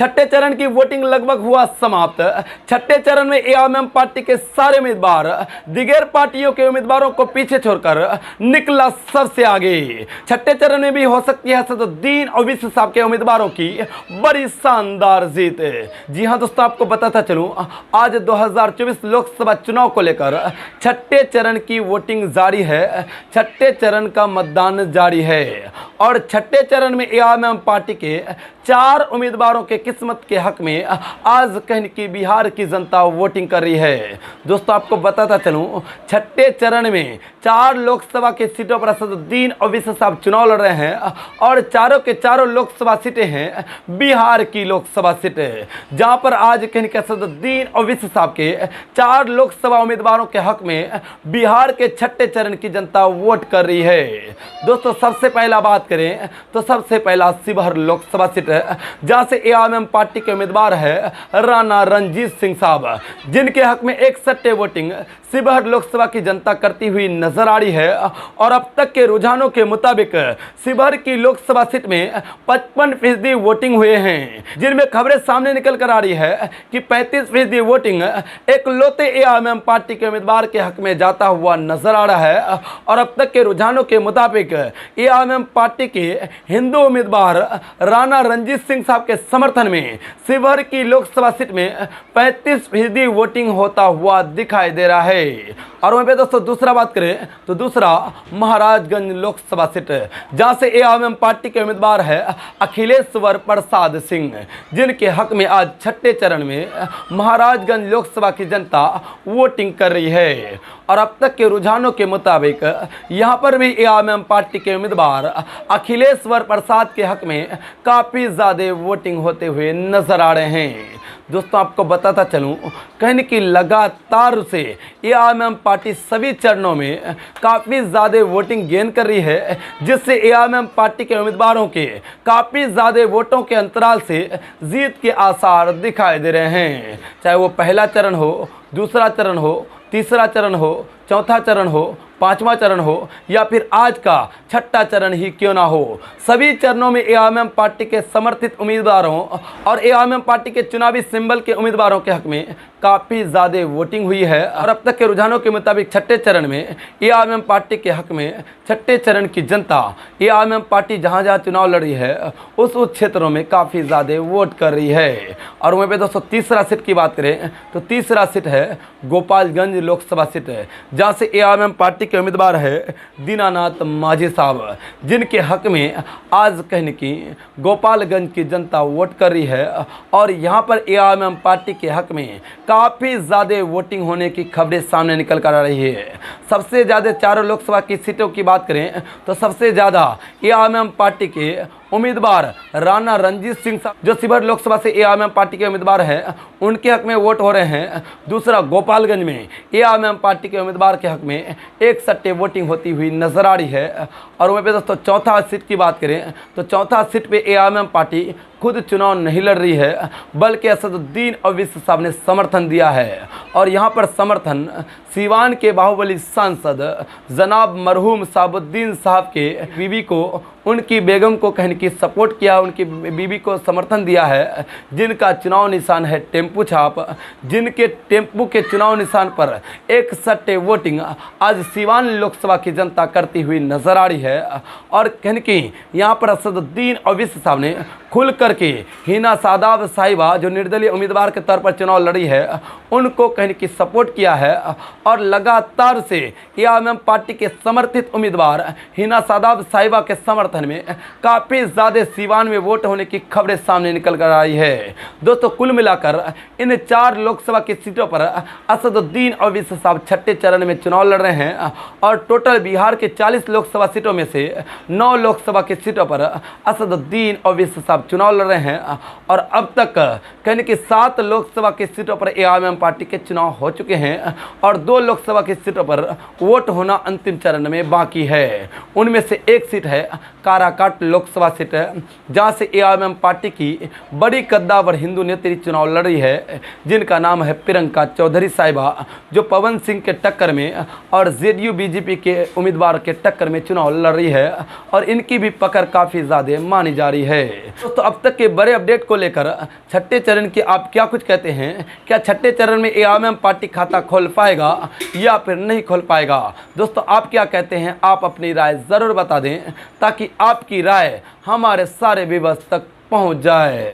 छठे चरण की वोटिंग लगभग हुआ समाप्त। छठे चरण में एआईएमआईएम पार्टी के सारे उम्मीदवार दिगेर पार्टियों के उम्मीदवारों को पीछे छोड़कर निकला सबसे आगे। छठे चरण में भी हो सकती है असदुद्दीन ओवैसी साहब के उम्मीदवारों की बड़ी शानदार जीत। जी हां दोस्तों, आपको बताता चलूं, आज 2024 लोकसभा चुनाव को लेकर छठे चरण की वोटिंग जारी है। छठे चरण का मतदान जारी है और छठे चरण में एआईएमआईएम पार्टी के 4 उम्मीदवारों के किस्मत के हक में आज कहीं की बिहार की जनता वोटिंग कर रही है। दोस्तों, आपको बताता चलूं, छठे चरण में 4 लोकसभा की सीटों पर असदुद्दीन ओवैसी साहब चुनाव लड़ रहे हैं और चारों के चारों लोकसभा सीटें हैं बिहार की लोकसभा सीटें, जहां पर आज कहीं के असदुद्दीन ओवैसी साहब के 4 लोकसभा उम्मीदवारों के हक में बिहार के छठे चरण की जनता वोट कर रही है। दोस्तों, सबसे पहला बात करें तो सबसे पहला शिवहर लोकसभा सीट है, जहां से एआईएमआईएम पार्टी के उम्मीदवार है राणा रणजीत सिंह साहब, जिनके हक में 61 वोटिंग शिवहर लोकसभा की जनता करती हुई नजर आ रही है। और अब तक के रुझानों के मुताबिक शिवहर की लोकसभा सीट में 55% वोटिंग हुए हैं, जिनमें खबरें सामने निकल कर आ रही है कि 35% वोटिंग एक लौते एआईएमआईएम पार्टी के उम्मीदवार के हक में जाता हुआ नजर आ रहा है। और अब तक के रुझानों के मुताबिक एआईएमआईएम पार्टी के हिंदू उम्मीदवार राणा रणजीत सिंह साहब के समर्थन में शिवहर की लोकसभा सीट में 35% वोटिंग होता हुआ दिखाई दे रहा है। और वहीं पे दोस्तों दूसरा बात करें तो दूसरा महाराजगंज लोकसभा सीट, जहां से एआईएमआईएम पार्टी के उम्मीदवार है अखिलेश्वर प्रसाद सिंह, जिनके हक में आज छठे चरण में महाराजगंज लोकसभा की जनता वोटिंग कर रही है। और अब तक के रुझानों के मुताबिक यहां पर भी एआईएमआईएम पार्टी के उम्मीदवार अखिलेश्वर प्रसाद के हक में काफ़ी ज़्यादा वोटिंग होते हुए नजर आ रहे हैं। दोस्तों, आपको बताता चलूं, कहीं कि लगातार से एआईएमआईएम पार्टी सभी चरणों में काफ़ी ज़्यादा वोटिंग गेन कर रही है, जिससे एआईएमआईएम पार्टी के उम्मीदवारों के काफ़ी ज़्यादा वोटों के अंतराल से जीत के आसार दिखाई दे रहे हैं। चाहे वो पहला चरण हो, दूसरा चरण हो, तीसरा चरण हो, चौथा चरण हो, पांचवा चरण हो या फिर आज का छठा चरण ही क्यों ना हो, सभी चरणों में एआईएमआईएम पार्टी के समर्थित उम्मीदवारों और एआईएमआईएम पार्टी के चुनावी सिंबल के उम्मीदवारों के हक में काफ़ी ज़्यादा वोटिंग हुई है। और अब तक के रुझानों के मुताबिक छठे चरण में एआईएमआईएम पार्टी के हक में छठे चरण की जनता एआईएमआईएम पार्टी जहाँ जहाँ चुनाव लड़ रही है उस क्षेत्रों में काफ़ी ज़्यादा वोट कर रही है। और वहीं पे दोस्तों तीसरा सीट की बात करें तो तीसरा सीट है गोपालगंज लोकसभा सीट, जहाँ से एआईएमआईएम पार्टी के उम्मीदवार है दीनानाथ माझी साहब, जिनके हक में आज कहीं की गोपालगंज की जनता वोट कर रही है। और यहाँ पर एआईएमआईएम पार्टी के हक में काफ़ी ज़्यादा वोटिंग होने की खबरें सामने निकल कर आ रही है। सबसे ज़्यादा चारों लोकसभा की सीटों की बात करें तो सबसे ज़्यादा एआईएमआईएम पार्टी के उम्मीदवार राणा रणजीत सिंह साहब, जो शिवहर लोकसभा से एआईएमआईएम पार्टी के उम्मीदवार हैं, उनके हक में वोट हो रहे हैं। दूसरा, गोपालगंज में एआईएमआईएम पार्टी के उम्मीदवार के हक में 61 वोटिंग होती हुई नजर आ रही है। और वहीं पे दोस्तों चौथा सीट की बात करें तो चौथा सीट पे एआईएमआईएम पार्टी खुद चुनाव नहीं लड़ रही है, बल्कि असदुद्दीन ओवैसी साहब ने समर्थन दिया है। और यहाँ पर समर्थन सीवान के बाहुबली सांसद जनाब मरहूम साबुद्दीन साहब के बीवी को, उनकी बेगम को कहने की सपोर्ट किया, उनकी बीवी को समर्थन दिया है, जिनका चुनाव निशान है टेम्पू छाप, जिनके टेम्पू के चुनाव निशान पर 61 वोटिंग आज सीवान लोकसभा की जनता करती हुई नजर आ रही है। और कहने की यहाँ पर असदुद्दीन ओवैसी साहब ने खुल करके हिना सादाब साहिबा, जो निर्दलीय उम्मीदवार के तौर पर चुनाव लड़ी है, उनको कहने की सपोर्ट किया है। और लगातार से एआईएमआईएम पार्टी के समर्थित उम्मीदवार हिना सादाब साहिबा के समर्थन में काफ़ी ज़्यादा सीवान में वोट होने की खबरें सामने निकल कर आई है। दोस्तों, कुल मिलाकर इन 4 लोकसभा की सीटों पर असदुद्दीन ओवैसी साहब छठे चरण में चुनाव लड़ रहे हैं। और टोटल बिहार के 40 लोकसभा सीटों में से 9 लोकसभा की सीटों पर असदुद्दीन ओवैसी साहब चुनाव लड़ रहे हैं। और अब तक कहने की 7 लोकसभा की सीटों पर एआईएमआईएम पार्टी के चुनाव हो चुके हैं और 2 लोकसभा की सीटों पर वोट होना अंतिम चरण में बाकी है। उनमें से एक सीट है काराकाट लोकसभा सीट है जहां से एआईएमएम पार्टी की बड़ी कद्दावर हिंदू नेत्री चुनाव लड़ रही है, जिनका नाम है प्रियंका चौधरी साहिबा, जो पवन सिंह के टक्कर में और जेडीयू बीजेपी के उम्मीदवार के टक्कर में चुनाव लड़ रही है और इनकी भी पकड़ काफ़ी ज़्यादा मानी जा रही है। दोस्तों, अब तक के बड़े अपडेट को लेकर छठे चरण के आप क्या कुछ कहते हैं? क्या छठे चरण में एआईएमएम पार्टी खाता खोल पाएगा या फिर नहीं खोल पाएगा? दोस्तों, आप क्या कहते हैं? आप अपनी राय ज़रूर बता दें ताकि आपकी राय हमारे सारे व्यूअर्स तक पहुंच जाए।